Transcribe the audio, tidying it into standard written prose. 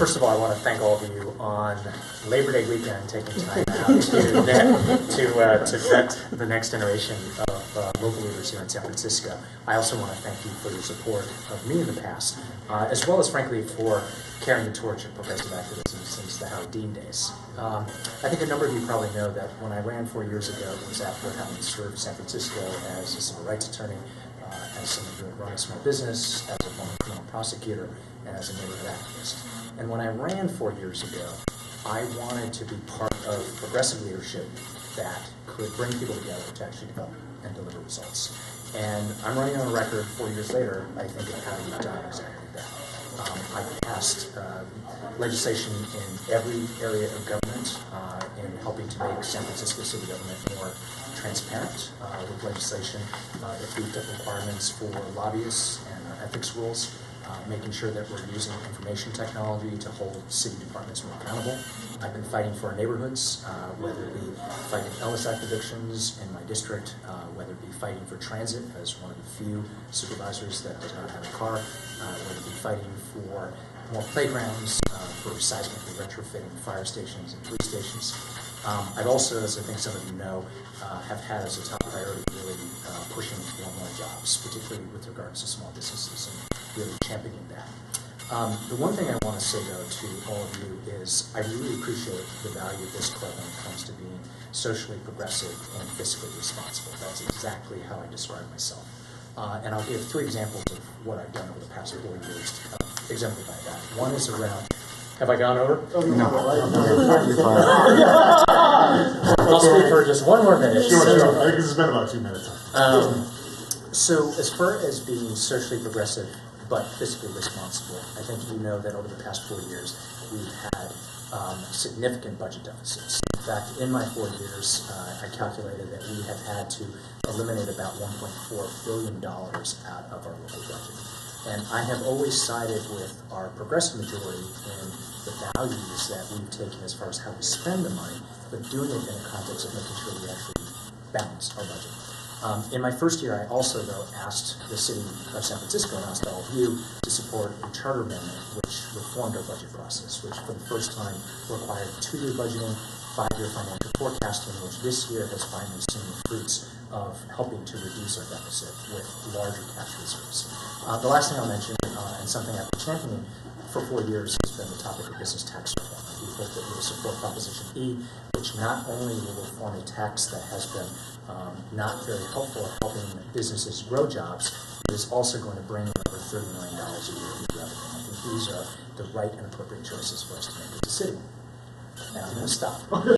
first of all, I want to thank all of you on Labor Day weekend taking time out to vet the next generation of local leaders here in San Francisco. I also want to thank you for your support of me in the past, as well as, frankly, for carrying the torch of progressive activism since the Howard Dean days. I think a number of you probably know that when I ran 4 years ago, it was after having served San Francisco as a civil rights attorney, as someone who had run a small business, as a former criminal prosecutor, and as a neighborhood activist. And when I ran 4 years ago, I wanted to be part of progressive leadership that could bring people together to actually develop and deliver results. And I'm running on a record 4 years later, I think, of having done exactly that. I've passed legislation in every area of government in helping to make San Francisco city government more transparent with legislation that beefed up requirements for lobbyists and ethics rules, making sure that we're using information technology to hold city departments more accountable. I've been fighting for our neighborhoods, whether it be fighting Ellis Act evictions in my district, whether it be fighting for transit as one of the few supervisors that does not have a car, whether it be fighting for more playgrounds, for seismically retrofitting fire stations and police stations. I've also, as I think some of you know, have had as a top priority really pushing for more jobs, particularly with regards to small businesses and really championing that. The one thing I want to say, though, to all of you is I really appreciate the value of this club when it comes to being socially progressive and fiscally responsible. That's exactly how I describe myself. And I'll give 3 examples of what I've done over the past 4 years to kind of exemplify that. One is around, have I gone over? No. I'll speak for just 1 more minute. Sure. I think this has been about 2 minutes. So as far as being socially progressive but fiscally responsible, I think you know that over the past 4 years we've had significant budget deficits. In fact, in my 4 years, I calculated that we have had to eliminate about $1.4 billion out of our local budget. And I have always sided with our progressive majority in the values that we've taken as far as how we spend the money, but doing it in the context of making sure we actually balance our budget. In my first year, I also, though, asked the city of San Francisco and asked all of you to support a charter amendment which reformed our budget process, which for the first time required 2-year budgeting, 5-year financial forecasting, which this year has finally seen the fruits of helping to reduce our deficit with larger cash reserves. The last thing I'll mention, and something I've been championing for 4 years, has been the topic of business tax reform. We hope that we will support Proposition E, which not only will reform a tax that has been not very helpful at helping businesses grow jobs, but is also going to bring over $30 million a year in revenue. I think these are the right and appropriate choices for us to make as a city. And I'm going to stop.